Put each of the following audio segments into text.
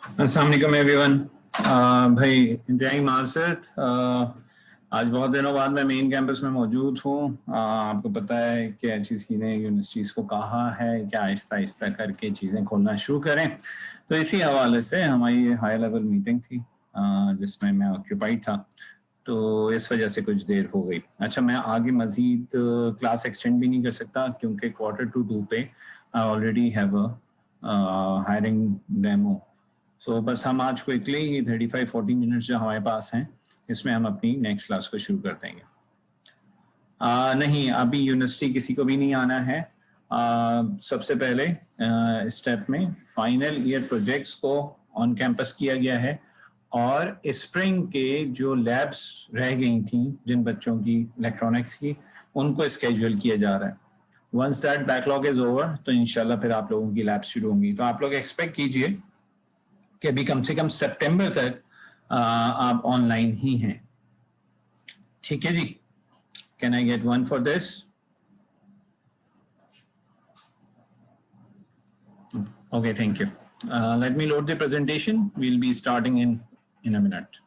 अस्सलाम वालेकुम एवरीवन। भाई इंतहाई माजरत, आज बहुत दिनों बाद मैं मेन कैंपस में मौजूद हूँ। आपको पता है कि HEC ने यूनिवर्सिटीज़ को कहा है कि आहिस्ता आहिस्ता करके चीज़ें खोलना शुरू करें, तो इसी हवाले से हमारी हाई लेवल मीटिंग थी जिसमें मैं ऑक्यूपाइड था, तो इस वजह से कुछ देर हो गई। अच्छा, मैं आगे मज़ीद क्लास एक्सटेंड भी नहीं कर सकता क्योंकि Q2 पे I already have a hiring demo. So बस हम आज क्विकली 35-40 मिनट्स जो हमारे पास हैं इसमें हम अपनी नेक्स्ट क्लास को शुरू कर देंगे। नहीं, अभी यूनिवर्सिटी किसी को भी नहीं आना है। सबसे पहले स्टेप में फाइनल ईयर प्रोजेक्ट्स को ऑन कैंपस किया गया है और स्प्रिंग के जो लैब्स रह गई थी जिन बच्चों की इलेक्ट्रॉनिक्स की, उनको स्केड्यूल किया जा रहा है। Once that backlog is over तो इंशाल्लाह फिर आप लोगों की लैब्स शुरू होंगी। तो आप लोग एक्सपेक्ट कीजिए कि अभी कम से कम सितंबर तक आप ऑनलाइन ही हैं। ठीक है जी, can I get one for this? Okay, thank you. Let me load the presentation, we'll be starting in a minute.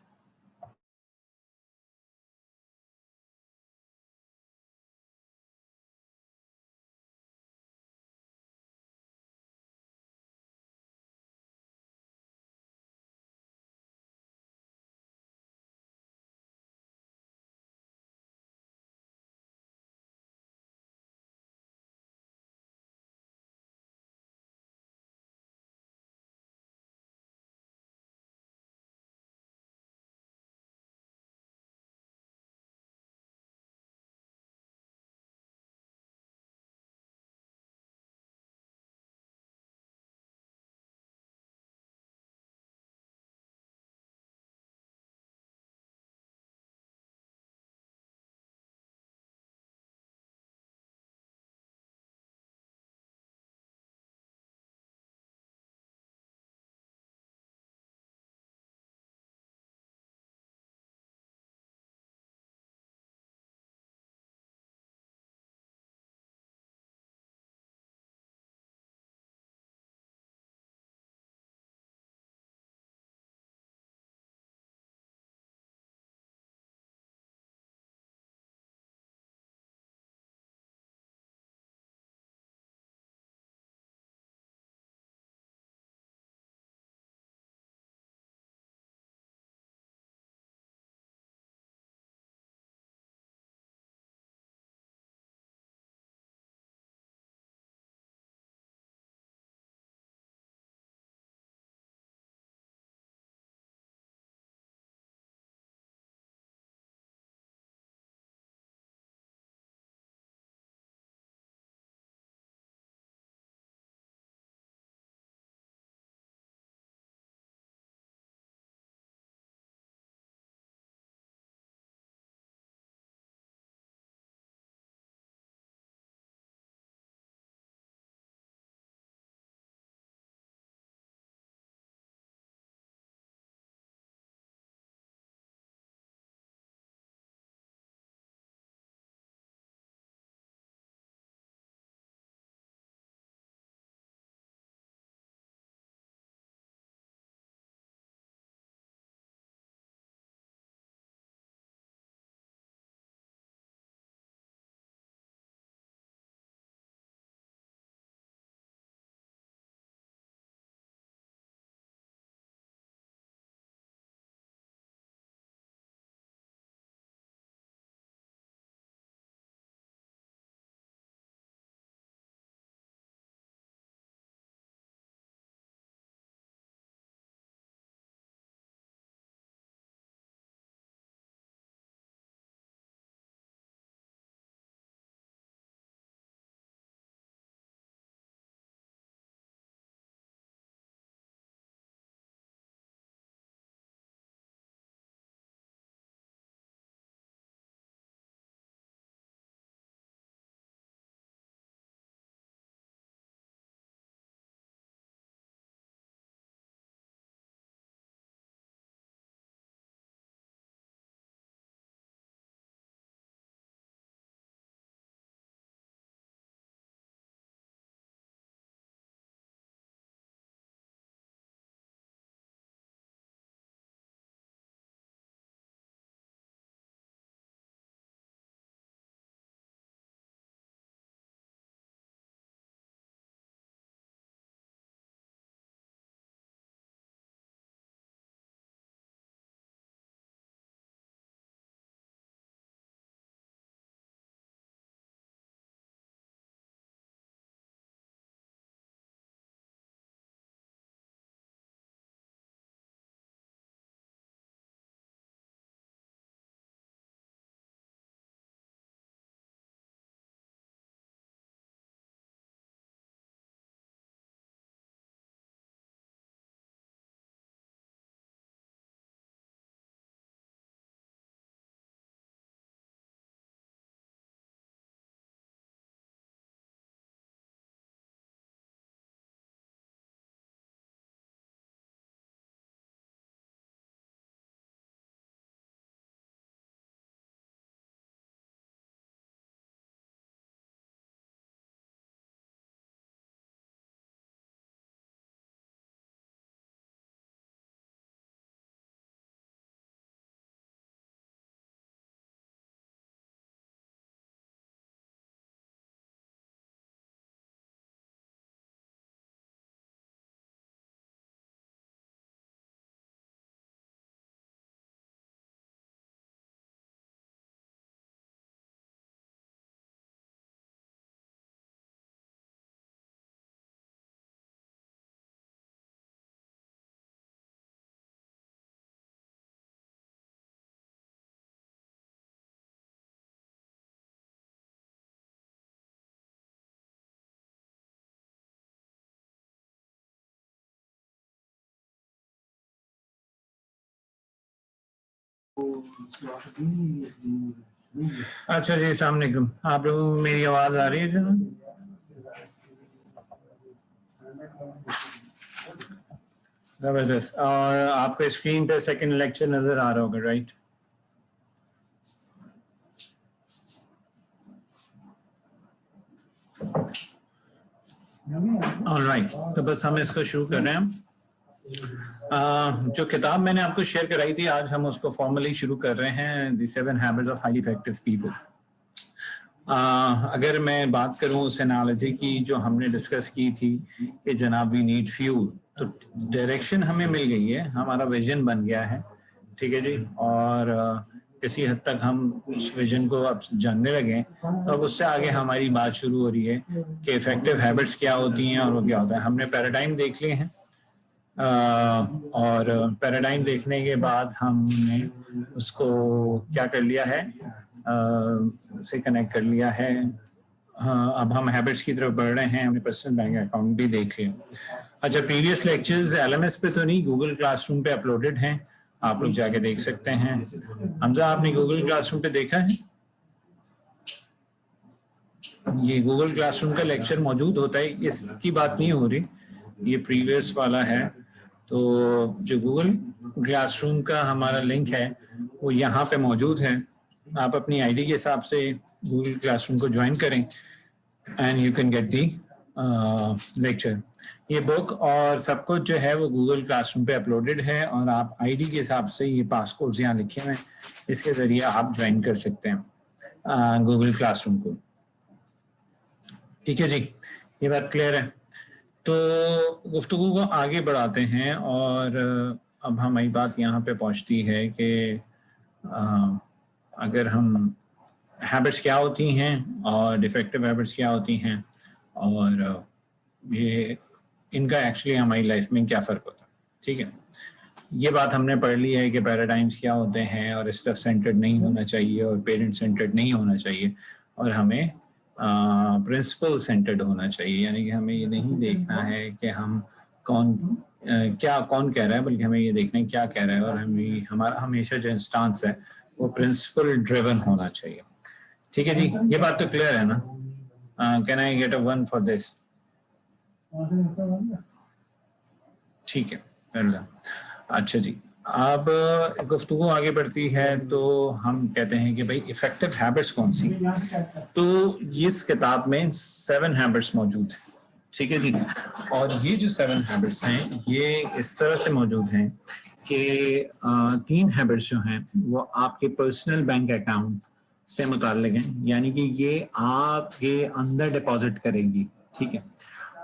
अच्छा जी, अस्सलाम वालेकुम। आप लोगों को मेरी आवाज आ रही है जो? जबरदस्त। और आपके स्क्रीन पे सेकंड लेक्चर नजर आ रहा होगा, राइट? ऑलराइट, तो बस हम इसको शुरू कर रहे हैं। जो किताब मैंने आपको शेयर कराई थी, आज हम उसको फॉर्मली शुरू कर रहे हैं, the 7 habits of highly effective people. अगर मैं बात करूं उस एनालॉजी की जो हमने डिस्कस की थी कि जनाब वी नीड फ्यूल, तो डायरेक्शन हमें मिल गई है, हमारा विजन बन गया है, ठीक है जी। और किसी हद तक हम उस विजन को अब जानने लगे, तो अब उससे आगे हमारी बात शुरू हो रही है कि इफेक्टिव हैबिट्स क्या होती हैं और वो क्या होता है। हमने पैराडाइम देख लिए हैं, और पैराडाइम देखने के बाद हमने उसको क्या कर लिया है, से कनेक्ट कर लिया है। अब हम हैबिट्स की तरफ बढ़ रहे हैं, हमने पर्सनल बैंक अकाउंट भी देख लिया। अच्छा, प्रीवियस लेक्चर्स LMS पे तो नहीं, गूगल क्लासरूम पे अपलोडेड हैं, आप लोग जाके देख सकते हैं। हमजा, आपने गूगल क्लासरूम पे देखा है? ये गूगल क्लासरूम का लेक्चर मौजूद होता है, इसकी बात नहीं हो रही, ये प्रीवियस वाला है। तो जो गूगल क्लासरूम का हमारा लिंक है वो यहाँ पे मौजूद है। आप अपनी आईडी के हिसाब से गूगल क्लासरूम को ज्वाइन करें and you can get the lecture. ये बुक और सब कुछ जो है वो गूगल क्लासरूम पे अपलोडेड है, और आप आईडी के हिसाब से, ये पासकोड्स यहाँ लिखे हुए हैं, इसके जरिए आप ज्वाइन कर सकते हैं गूगल क्लासरूम को। ठीक है जी, ये बात क्लियर है। तो गुफ्तगू को आगे बढ़ाते हैं, और अब हमारी बात यहाँ पे पहुँचती है कि अगर हम हैबिट्स क्या होती हैं और डिफेक्टिव हैबिट्स क्या होती हैं, और ये इनका एक्चुअली हमारी लाइफ में क्या फ़र्क होता है। ठीक है, ये बात हमने पढ़ ली है कि पैराडाइम्स क्या होते हैं, और स्टफ सेंटर्ड नहीं होना चाहिए और पेरेंट सेंटर्ड नहीं होना चाहिए, और हमें प्रिंसिपल सेंटर्ड होना चाहिए। यानी कि हमें ये नहीं देखना है कि हम कौन कह रहा है, बल्कि हमें ये देखना है क्या कह रहा है, और हमें हमारा हमेशा जो इंस्टांस है वो प्रिंसिपल ड्रिवन होना चाहिए। ठीक है जी, ये बात तो क्लियर है ना? Can I get a 1 for this? ठीक है, कर लिया। अच्छा जी, अब गुफ्तगू आगे बढ़ती है, तो हम कहते हैं कि भाई इफेक्टिव हैबिट्स कौन सी? तो इस किताब में 7 हैबिट्स मौजूद हैं, ठीक है जी। और ये जो 7 हैबिट्स हैं ये इस तरह से मौजूद हैं कि 3 हैबिट्स जो हैं वो आपके पर्सनल बैंक अकाउंट से मुताल्लिक हैं, यानी कि ये आपके अंदर डिपॉजिट करेंगी, ठीक है।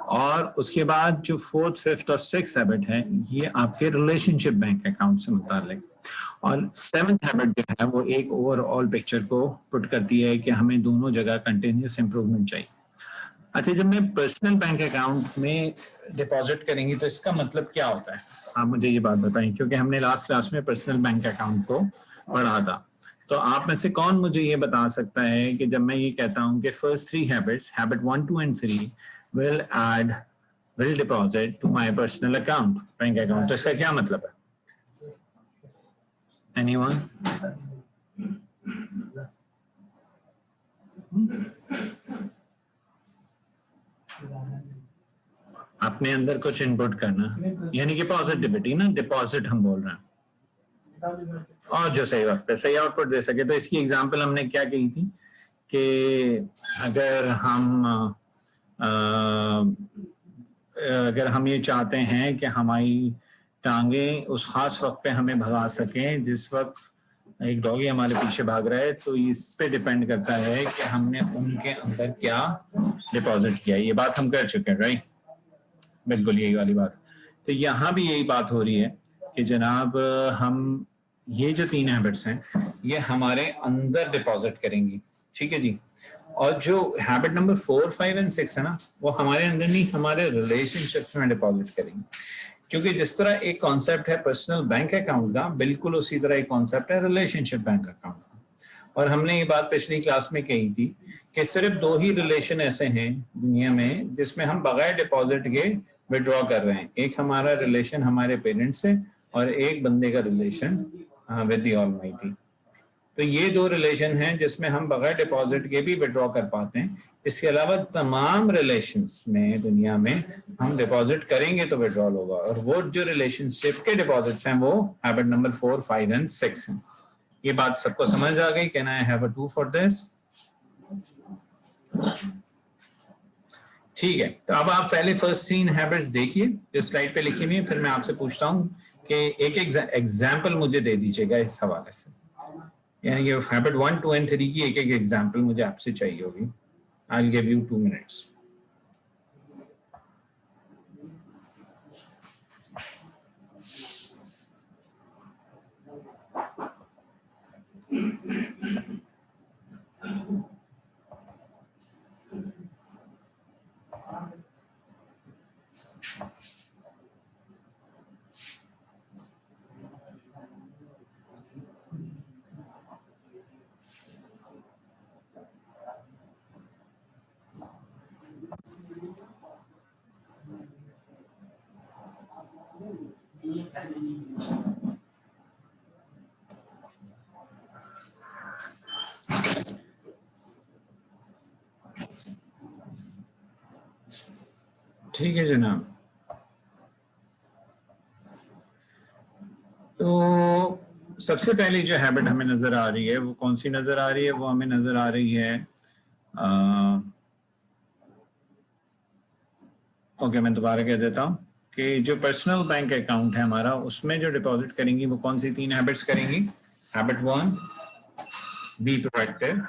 और उसके बाद जो 4th, 5th और 6th हैबिट है ये आपके रिलेशनशिप बैंक अकाउंट से मुताल्लिक, और 7th हैबिट जो है वो एक ओवरऑल पिक्चर को पुट करती है कि हमें दोनों जगह कंटिन्यूस इंप्रूवमेंट चाहिए। अच्छा, जब मैं पर्सनल बैंक अकाउंट में डिपॉजिट करेंगी तो इसका मतलब क्या होता है, आप मुझे ये बात बताएं, क्योंकि हमने लास्ट क्लास में पर्सनल बैंक अकाउंट को पढ़ा था। तो आप में से कौन मुझे ये बता सकता है कि जब मैं ये कहता हूँ कि first 3 habits, habit 1, 2 and 3 will deposit to my personal account, bank account, तो इसका क्या मतलब है? Anyone? अपने अंदर कुछ इनपुट करना, यानी कि पॉजिटिविटी ना, डिपॉजिट हम बोल रहे हैं, और जो सही वक्त पे सही आउटपुट दे सके। तो इसकी एग्जांपल हमने क्या कही थी कि अगर हम ये चाहते हैं कि हमारी टांगें उस खास वक्त पे हमें भगा सकें जिस वक्त एक डॉगी हमारे पीछे भाग रहा है, तो इस पे डिपेंड करता है कि हमने उनके अंदर क्या डिपॉजिट किया। ये बात हम कर चुके हैं, राइट? बिल्कुल यही वाली बात। तो यहाँ भी यही बात हो रही है कि जनाब हम ये जो 3 हैबिट्स हैं ये हमारे अंदर डिपॉजिट करेंगी, ठीक है जी। और जो हैबिट नंबर 4, 5 and 6 है ना, वो हमारे अंदर नहीं, हमारे रिलेशनशिप्स में डिपॉजिट करेंगे। क्योंकि जिस तरह एक कॉन्सेप्ट है पर्सनल बैंक अकाउंट का, बिल्कुल उसी तरह एक कॉन्सेप्ट है रिलेशनशिप बैंक अकाउंट का। और हमने ये बात पिछली क्लास में कही थी कि सिर्फ 2 ही रिलेशन ऐसे हैं दुनिया में जिसमें हम बगैर डिपॉजिट के विड्रॉ कर रहे हैं। एक हमारा रिलेशन हमारे पेरेंट्स से, और एक बंदे का रिलेशन विद द ऑलमाइटी। तो ये दो रिलेशन हैं जिसमें हम बगैर डिपॉजिट के भी विड्रॉ कर पाते हैं। इसके अलावा तमाम रिलेशंस में दुनिया में हम डिपॉजिट करेंगे तो विड्रॉल होगा, और वो जो रिलेशनशिप के डिपॉजिट्स हैं वो हैबिट नंबर 4, 5 एंड 6 हैं। ये बात सबको समझ आ गई? Can I have a 2 for this? ठीक है, तो अब आप पहले फर्स्ट 3 हैबिट्स देखिए जो स्लाइड पे लिखी हुई है, फिर मैं आपसे पूछता हूँ कि एक एग्जाम्पल मुझे दे दीजिएगा इस हवाले से, यानी कि हैबिट 1, 2 एंड 3 की एक एक एग्जाम्पल मुझे आपसे चाहिए होगी। I will give you 2 minutes. ठीक है जनाब, तो सबसे पहले जो हैबिट हमें नजर आ रही है वो कौन सी नजर आ रही है? वो हमें नजर आ रही है ओके, मैं दोबारा कह देता हूँ कि जो पर्सनल बैंक अकाउंट है हमारा, उसमें जो डिपॉजिट करेंगी वो कौन सी 3 हैबिट्स करेंगी? Habit 1, be proactive,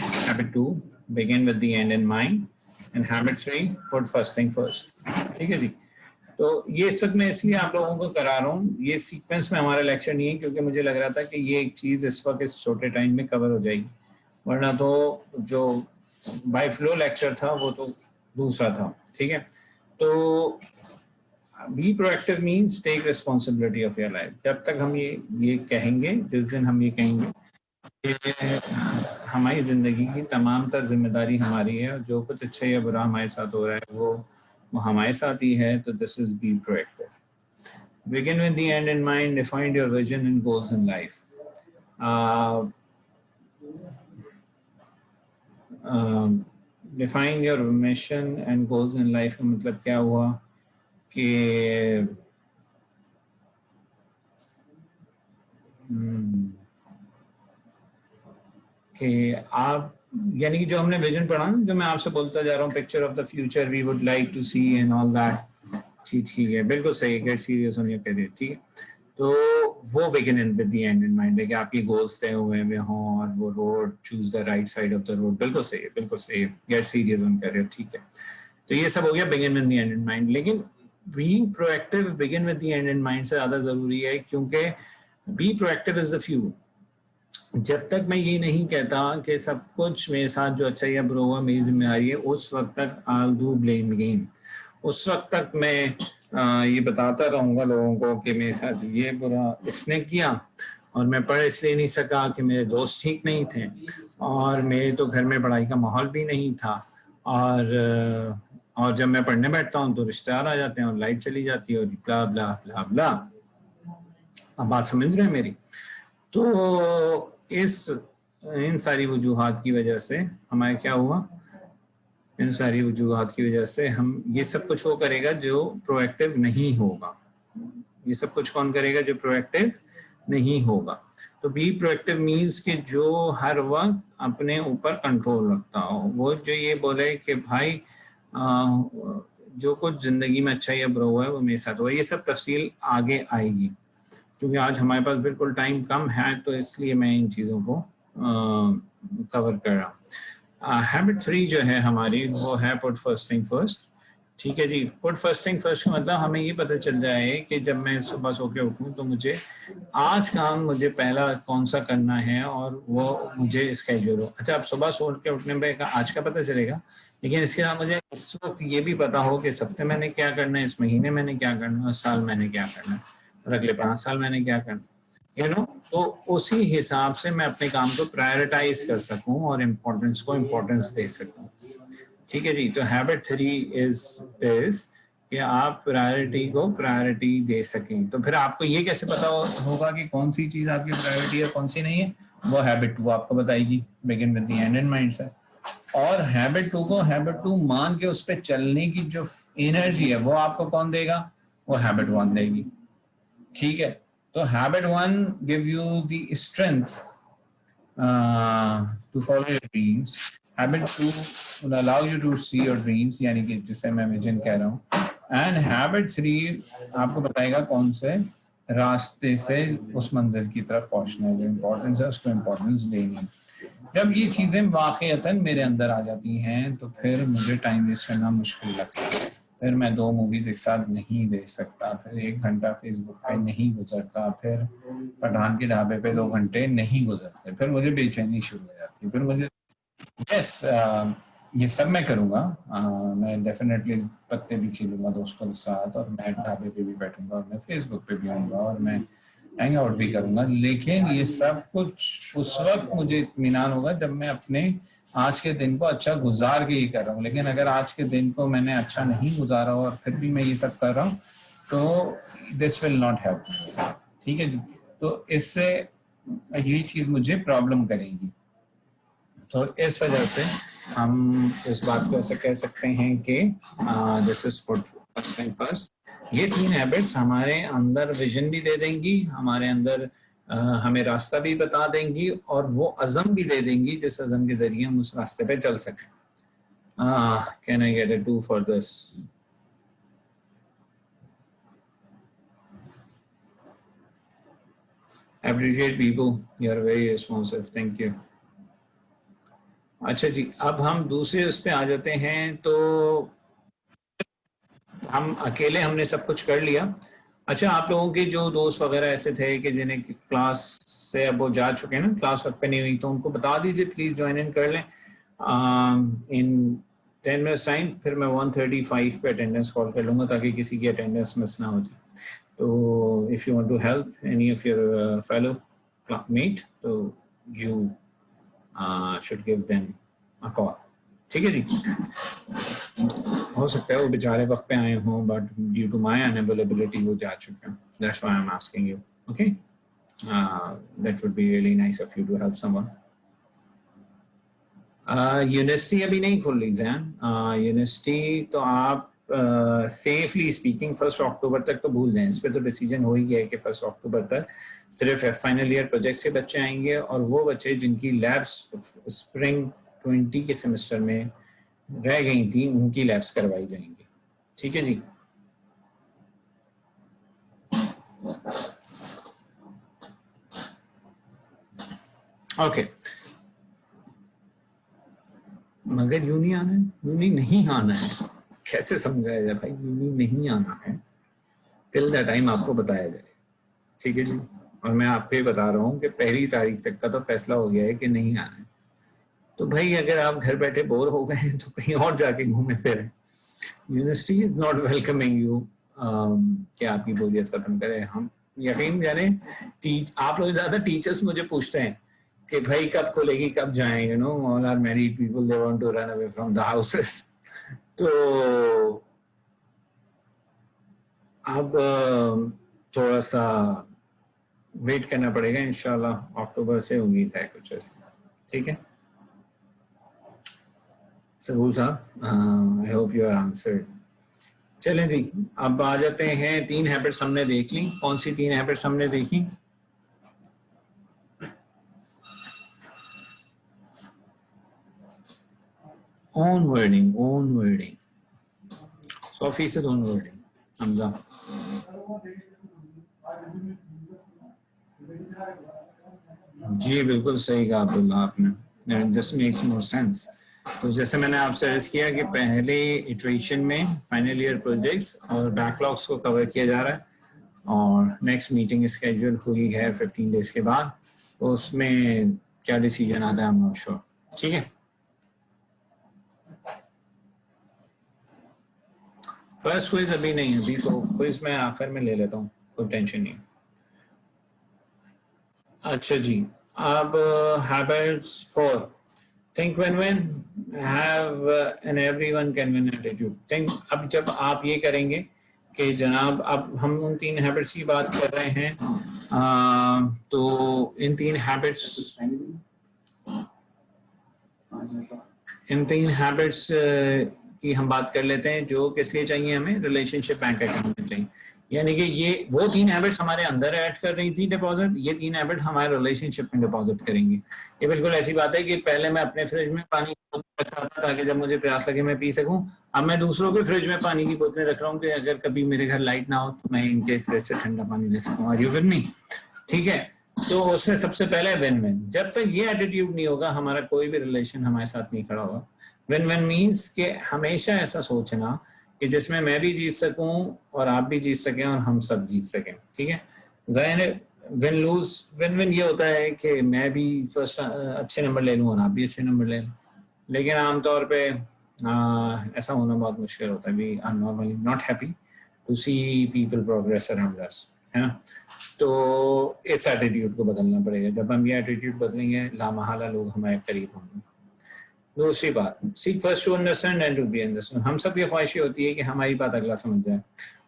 habit 2, begin with the end in mind, and habit 3, put first thing first. ठीक है जी, तो ये सब मैं इसलिए आप लोगों को करा रहा हूँ, ये सीक्वेंस में हमारा लेक्चर नहीं है क्योंकि मुझे लग रहा था कि ये एक चीज़ इस वक्त इस छोटे टाइम में कवर हो जाएगी, वरना तो जो बाय फ्लो लेक्चर था वो तो दूसरा था। ठीक है, तो be proactive means take responsibility of your life. जब तक हम ये कहेंगे, जिस दिन हम ये कहेंगे कि हमारी जिंदगी की तमाम तर जिम्मेदारी हमारी है और जो कुछ अच्छा या बुरा हमारे साथ हो रहा है वो हमारे साथ ही है, तो this is be proactive. Begin with the end in mind, define your vision and goals in life. Define your mission and goals in life का मतलब क्या हुआ कि आप, यानी कि जो हमने विजन पढ़ा ना, जो मैं आपसे बोलता जा रहा हूँ, picture of the future we would like to see and all that. ठीक है, बिल्कुल सही, get serious on your career. ठीक है, तो वो begin with the end in mind है कि आपकी गोल्स तय हुए हों और वो road, choose the right side of the road. बिल्कुल सही है, बिल्कुल सही है, गेट सीरियस ऑन करियर। ठीक है, तो ये सब हो गया begin with the end in mind. लेकिन being proactive begin with the end in mind से ज्यादा जरूरी है, क्योंकि be proactive is the fuel. जब तक मैं ये नहीं कहता कि सब कुछ मेरे साथ जो अच्छा या बुरा हुआ मेरी जिम्मेदारी है, उस वक्त तक I will do blame game. उस वक्त तक मैं ये बताता रहूंगा लोगों को कि मेरे साथ ये बुरा इसने किया और मैं पढ़ इसलिए नहीं सका कि मेरे दोस्त ठीक नहीं थे और मेरे तो घर में पढ़ाई का माहौल भी नहीं था, और जब मैं पढ़ने बैठता हूँ तो रिश्तेदार आ जाते हैं और लाइट चली जाती है और ब्ला ब्ला ब्ला ब्ला। अब बात समझ रहे हैं मेरी? तो इन सारी वजूहात की वजह से हमारे क्या हुआ, इन सारी वजूहात की वजह से हम ये सब कुछ वो करेगा जो प्रोएक्टिव नहीं होगा। ये सब कुछ कौन करेगा? जो प्रोएक्टिव नहीं होगा। तो बी प्रोएक्टिव मीन्स कि जो हर वक्त अपने ऊपर कंट्रोल रखता हो, वो जो ये बोले कि भाई जो कुछ जिंदगी में अच्छा या बुरा हुआ है वो मेरे साथ हुआ। ये सब तफसील आगे आएगी, क्योंकि आज हमारे पास बिल्कुल टाइम कम है, तो इसलिए मैं इन चीज़ों को कवर कर रहा हूँ। हैबिट 3 जो है हमारी, वो है पुट फर्स्ट थिंग फर्स्ट। ठीक है जी, पुट फर्स्ट थिंग फर्स्ट का मतलब हमें ये पता चल जाए कि जब मैं सुबह सो के उठूँ तो मुझे आज काम मुझे पहला कौन सा करना है और वो मुझे स्केड्यूल हो। अच्छा, अब सुबह सो के उठने पर आज का पता चलेगा, लेकिन इसके अलावा मुझे इस वक्त ये भी पता हो कि इस हफ्ते मैंने क्या करना है, इस महीने मैंने क्या करना है, इस साल मैंने क्या करना है और अगले 5 साल मैंने क्या करना, तो उसी हिसाब से मैं अपने काम को प्रायोरिटाइज कर सकूं और इम्पोर्टेंस को इम्पोर्टेंस दे सकूं। ठीक है जी, तो हैबिट 3 इज दिस कि आप प्रायोरिटी को प्रायोरिटी दे सकें। तो फिर आपको ये कैसे पता होगा कि कौन सी चीज़ आपकी प्रायोरिटी है कौन सी नहीं है? वो हैबिट वो आपको बताएगी। Begin with the end in mind से। और हैबिट टू को हैबिट टू मान के उस पर चलने की जो एनर्जी है वो आपको कौन देगा? वो हैबिट वन देगी। ठीक है, तो habit one give you the strength to follow your dreams. Habit two will allow you to see your dreams, यानी कि जिसे मैं विजन कह रहा हूँ। एंड हैबिट 3 आपको बताएगा कौन से रास्ते से उस मंजिल की तरफ पहुंचना है, जो इम्पोर्टेंस है उसको इम्पोर्टेंस देनी है। जब ये चीज़ें वाकईतन मेरे अंदर आ जाती हैं तो फिर मुझे टाइम वेस्ट करना मुश्किल लगता है। फिर मैं 2 मूवीज एक साथ नहीं देख सकता, फिर 1 घंटा फेसबुक पे नहीं गुजरता, फिर पठान के ढाबे पे 2 घंटे नहीं गुजरते, फिर मुझे बेचैनी शुरू हो जाती है। फिर मुझे यस ये सब मैं करूँगा। मैं डेफिनेटली पत्ते भी खेलूँगा दोस्तों के साथ, और मैं ढाबे पे भी बैठूँगा, और मैं फेसबुक पे भी आऊँगा, और मैं हैंग आउट भी करूँगा। लेकिन ये सब कुछ उस वक्त मुझे इत्मीनान होगा जब मैं अपने आज के दिन को अच्छा गुजार के ही कर रहा हूँ। लेकिन अगर आज के दिन को मैंने अच्छा नहीं गुजारा और फिर भी मैं ये सब कर रहा हूँ तो दिस विल नॉट हेल्प। ठीक है जी, तो इससे ये चीज़ मुझे प्रॉब्लम करेगी। तो इस वजह से हम इस बात को ऐसे कह सकते हैं कि this is put first time first. ये 3 हैबिट्स हमारे अंदर विजन भी दे देंगी, हमारे अंदर हमें रास्ता भी बता देंगी, और वो अज़म भी दे देंगी जिस अज़म के जरिए हम उस रास्ते पे चल सकें। Can I get a 2 for this? Appreciate people, you are very responsive, thank you. अच्छा जी, अब हम दूसरे उस पे आ जाते हैं। तो हम अकेले हमने सब कुछ कर लिया। अच्छा, आप लोगों के जो दोस्त वगैरह ऐसे थे कि जिन्हें क्लास से अब वो जा चुके हैं ना, क्लास वक्त पे नहीं हुई, तो उनको बता दीजिए प्लीज ज्वाइन इन कर लें इन 10 मिनट्स टाइम। फिर मैं 1:35 पे अटेंडेंस कॉल कर लूँगा ताकि किसी की अटेंडेंस मिस ना हो जाए। तो if you want to help any of your fellow mate, तो you should give them a call. ठीक है जी। हो सकता है वो बेचारे वक्त पे आए हों, but due to my unavailability वो जा चुके हैं। That's why I am asking you. Okay, that would be really nice of you to help someone. University अभी नहीं खुल रही जैन। यूनिवर्सिटी तो आप सेफली स्पीकिंग 1 अक्टूबर तक तो भूल जाएं। इस पर तो डिसीजन हो ही गया है कि 1 अक्टूबर तक सिर्फ फाइनल ईयर प्रोजेक्ट के बच्चे आएंगे, और वो बच्चे जिनकी लैब्स स्प्रिंग 20 के सेमेस्टर में रह गई थी उनकी लैब्स करवाई जाएंगी। ठीक है जी। ओके, मगर यूनी आना है, यूनी नहीं आना है, कैसे समझाया जाए भाई? यूनी नहीं आना है, टिल द टाइम आपको बताया जाए। ठीक है जी। और मैं आपको ये बता रहा हूँ कि 1 तारीख तक का तो फैसला हो गया है कि नहीं आना है। तो भाई अगर आप घर बैठे बोर हो गए हैं तो कहीं और जाके घूमे फिरें। University is not welcoming you कि आपकी बोरियत खत्म करे। हम यकीन जाने आप लोग ज्यादा टीचर्स मुझे पूछते हैं कि भाई कब खुलेगी, कब जाएं, you know all are married people, they want to run away from the houses. तो अब थोड़ा सा वेट करना पड़ेगा। इंशाल्लाह अक्टूबर से उम्मीद है कुछ ऐसे। ठीक है सबूर साहब, I hope you are answered. चलें जी, अब आ जाते हैं। 3 हैबिट्स हमने देख ली। कौन सी 3 हैबिट्स हमने देखी? Own wording, own wording 100% own wording. Hamza ji बिल्कुल सही कहा अब्दुल्ला आपने, दिस मेक्स मोर सेंस। तो जैसे मैंने आपसे अर्ज किया कि पहले इटरेशन में फाइनल ईयर प्रोजेक्ट्स और बैकलॉग्स को कवर किया जा रहा है, और नेक्स्ट मीटिंग स्केड्यूल हुई है 15 डेज के बाद। तो उसमें क्या डिसीजन आता है आई एम नॉट श्योर। ठीक है, फर्स्ट क्विज अभी नहीं, अभी तो क्विज मैं आखिर में ले लेता हूँ, कोई टेंशन नहीं। अच्छा जी, अब habits 4 think win win, have an everyone can win attitude. Think, अब जब आप ये करेंगे कि जनाब अब हम उन 3 हैबिट्स की बात कर रहे हैं, तो इन 3 हैबिट्स की हम बात कर लेते हैं जो किस लिए चाहिए हमें, रिलेशनशिप बैंक अकाउंट में चाहिए। यानी कि ये वो 3 हैबिट्स हमारे अंदर ऐड कर रही थी डिपॉजिट, ये 3 हैबिट हमारे रिलेशनशिप में डिपॉजिट करेंगे। ये बिल्कुल ऐसी बात है कि पहले मैं अपने फ्रिज में पानी रखा था ताकि जब मुझे प्यास लगे मैं पी सकूं, अब मैं दूसरों के फ्रिज में पानी की बोतलें रख रहा हूँ कि अगर कभी मेरे घर लाइट ना हो तो मैं इनके फ्रिज से ठंडा पानी ले सकूँ। Are you with me? ठीक है, तो उसमें सबसे पहले विन विन। जब तक ये एटीट्यूड नहीं होगा हमारा कोई भी रिलेशन हमारे साथ नहीं खड़ा होगा। विन विन मीन्स कि हमेशा ऐसा सोचना कि जिसमें मैं भी जीत सकूं और आप भी जीत सकें और हम सब जीत सकें। ठीक है, जाहिर विन लूज, विन विन ये होता है कि मैं भी फर्स्ट अच्छे नंबर ले लूं और आप भी अच्छे नंबर ले लें, लेकिन आमतौर पे ऐसा होना बहुत मुश्किल होता है। We are normally not happy to see people progress around us, है ना। तो इस एटीट्यूड को बदलना पड़ेगा। जब हम ये एटीट्यूड बदलेंगे लामहला लोग हमारे करीब होंगे। दूसरी बात, seek first to understand and to be understand. हम सब ये ख्वाहिश होती है कि हमारी बात अगला समझ जाए,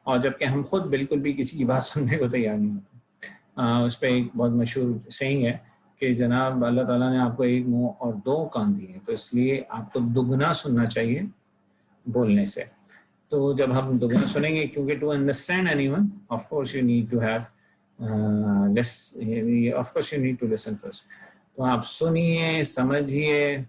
और जबकि हम खुद बिल्कुल भी किसी की बात सुनने को तैयार नहीं होते। उस पर एक बहुत मशहूर सेइंग है कि जनाब अल्लाह ताला ने आपको एक मुंह और 2 कान दिए, तो इसलिए आपको दुगना सुनना चाहिए बोलने से। तो जब हम दुगना सुनेंगे, क्योंकि to understand anyone of course you need to have of course you need to listen first. तो आप सुनिए, समझिए,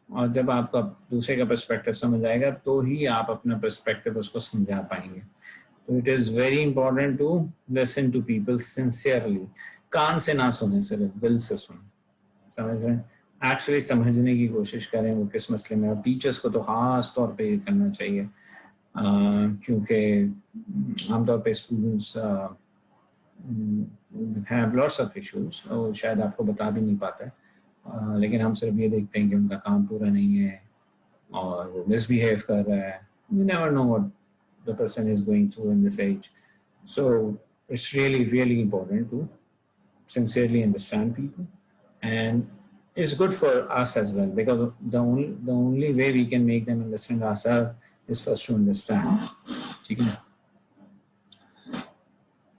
और जब आपका दूसरे का पर्सपेक्टिव समझ आएगा तो ही आप अपना पर्सपेक्टिव उसको समझा पाएंगे। तो it is very important to listen to people sincerely. कान से ना सुने, सिर्फ दिल से सुने, समझ रहे हैं, एक्चुअली समझने की कोशिश करें वो किस मसले में। और टीचर्स को तो ख़ास तौर पे ये करना चाहिए, क्योंकि आमतौर पे students have lots of issues, और शायद आपको बता भी नहीं पाता है, लेकिन हम सिर्फ ये देखते हैं कि उनका काम पूरा नहीं है और वो मिसबिहेव कर रहा है। You never know what the person is going through in this age. So it's really, really important to sincerely understand people, and it's good for us as well, because the only way we can make them understand ourselves is first to understand. ठीक है।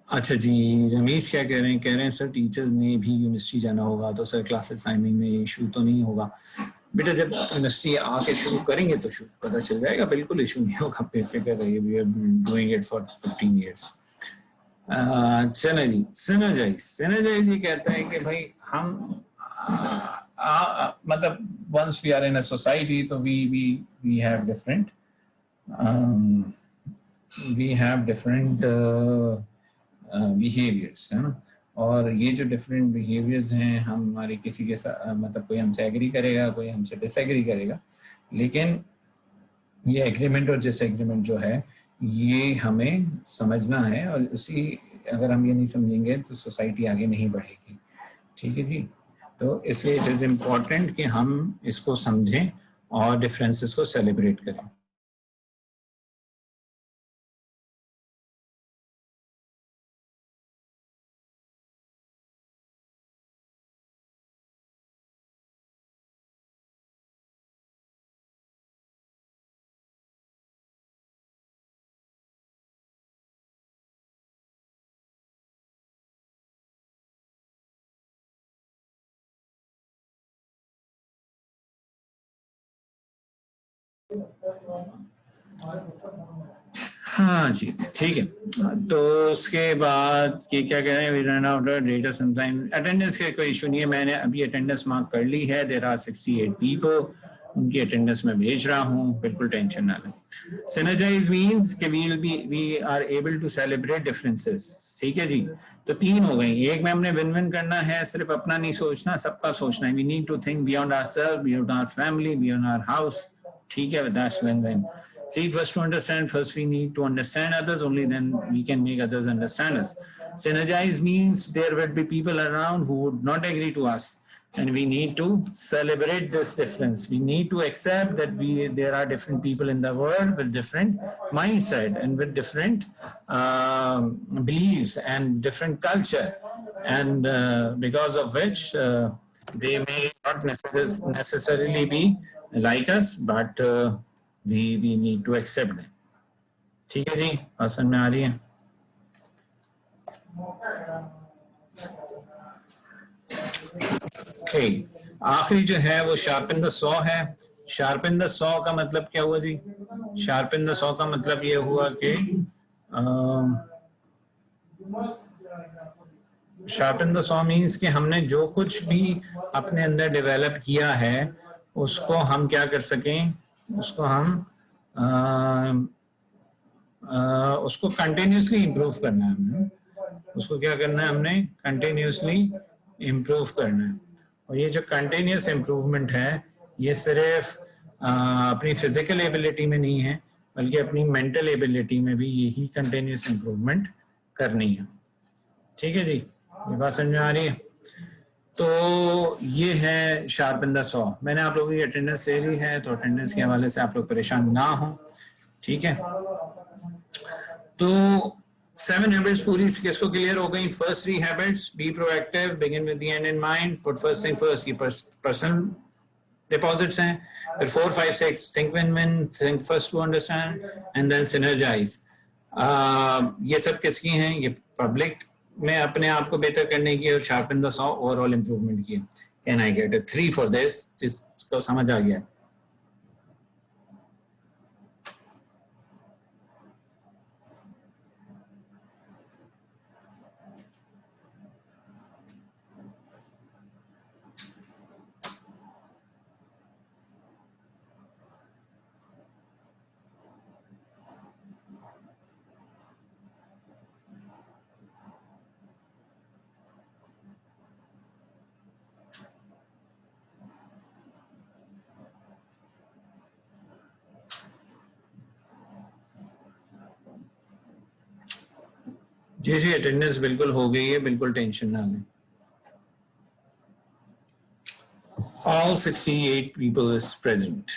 अच्छा जी, रमेश क्या कह रहे हैं? कह रहे हैं सर टीचर्स ने भी यूनिवर्सिटी जाना होगा, तो सर क्लासेस टाइमिंग में इशू तो नहीं होगा? बेटा जब यूनिवर्सिटी आके शुरू करेंगे तो पता चल जाएगा, बिल्कुल इशू नहीं होगा, बेफिक्र रहिए, we are doing it for 15 years। Synergize ये कहता है कि भाई हम मतलब once we are in a society तो वी हैव डिफरेंट बिहेवियर्स, है ना। और ये जो डिफरेंट बिहेवियर्स हैं, हमारे किसी के साथ मतलब कोई हमसे एग्री करेगा, कोई हमसे डिसएग्री करेगा, लेकिन ये एग्रीमेंट और डिसएग्रीमेंट जो है ये हमें समझना है, और उसी अगर हम ये नहीं समझेंगे तो सोसाइटी आगे नहीं बढ़ेगी। ठीक है जी, तो इसलिए इट इज़ इम्पॉर्टेंट कि हम इसको समझें और डिफरेंसेस को सेलिब्रेट करें। हाँ जी, ठीक है। तो उसके बाद ये क्या कह रहे हैं, we run out of data sometime. Attendance का कोई इशू नहीं है, मैंने अभी अटेंडेंस मार्क कर ली है। देयर आर 68 पीपल, उनकी अटेंडेंस में भेज रहा हूँ, बिल्कुल टेंशन ना लें। सिनर्जाइज मींस कि we are able to celebrate differences. ठीक है जी, तो 3 हो गई। एक में हमने विन विन करना है, सिर्फ अपना नहीं सोचना, सबका सोचना है। We need to think beyond ourself, beyond our family, beyond our house. ठीक है, that's win win. See, first to understand, first we need to understand others, only then we can make others understand us. Synergize means there will be people around who would not agree to us, and we need to celebrate this difference. We need to accept that there are different people in the world with different mindset and with different beliefs and different culture, and because of which they may not necessarily be like us, but we need to accept them. ठीक है जी, आसान में आ रही है. Okay. आखिरी जो है वो शार्पन द सॉ है. शार्पन द सॉ का मतलब क्या हुआ जी? शार्पन द सॉ का मतलब ये हुआ कि शार्पन द सॉ मीन्स कि हमने जो कुछ भी अपने अंदर डेवलप किया है उसको हम क्या कर सकें, उसको हम उसको कंटिन्यूसली इम्प्रूव करना है. हमने उसको क्या करना है, हमने कंटिन्यूसली इम्प्रूव करना है. और ये जो कंटिन्यूस इम्प्रूवमेंट है ये सिर्फ अपनी फिजिकल एबिलिटी में नहीं है बल्कि अपनी मेंटल एबिलिटी में भी यही कंटिन्यूस इम्प्रूवमेंट करनी है. ठीक है जी, ये बात समझ में आ रही है? तो ये है शार्पन द सॉ. मैंने आप लोगों की अटेंडेंस ले ली है तो अटेंडेंस के हवाले से आप लोग परेशान ना हो. ठीक है, तो 7 हैबिट्स पूरी किसको क्लियर हो गई? First 3 habits, be proactive, begin with the end in mind, put first thing first, ये पर्सनल डिपॉजिट्स हैं. फिर 4 5 6 think win win, think first to understand and then synergize. ये सब किसकी हैं? ये पब्लिक में अपने आप को बेहतर करने की और sharpen the saw overall improvement की. Can I get a 3 for this? जिसको समझ आ गया? जी जी, अटेंडेंस बिल्कुल हो गई है, बिल्कुल टेंशन ना लें. All 68 people is present.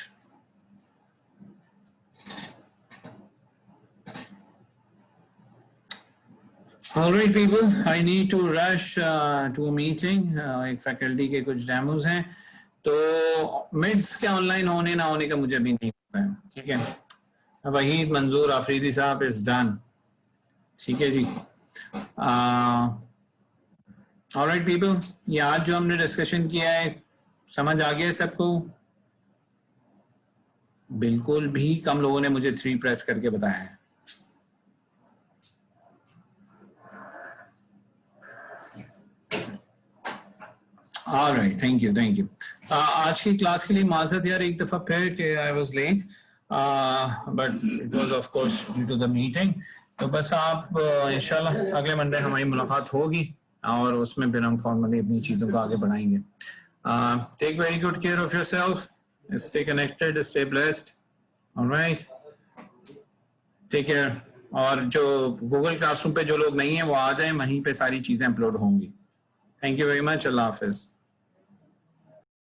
All right people, I need to rush to a meeting. एक फैकल्टी के कुछ डेमोज हैं तो मिड्स के ऑनलाइन होने ना होने का मुझे अभी नहीं पता है. ठीक है, वहीद मंजूर आफरीदी साहब इज डन. ठीक है जी. ऑलराइट पीपल, ये आज जो हमने डिस्कशन किया है समझ आ गया सबको? बिल्कुल भी कम लोगों ने मुझे 3 प्रेस करके बताया है. Alright, thank you thank you. आज की क्लास के लिए माजरत यार एक दफा फिर कि I was late, but it was of course due to the meeting. तो बस आप इंशाल्लाह अगले मंडे हमारी मुलाकात होगी और उसमें फिर हम फॉर्मली अपनी चीज़ों को आगे बढ़ाएंगे. Take very good care of yourself, stay connected, stay blessed. Alright, take care. और जो गूगल क्लासरूम पे जो लोग नहीं है वो आ जाएं, वहीं पे सारी चीज़ें अपलोड होंगी. Thank you very much. Allah Hafiz.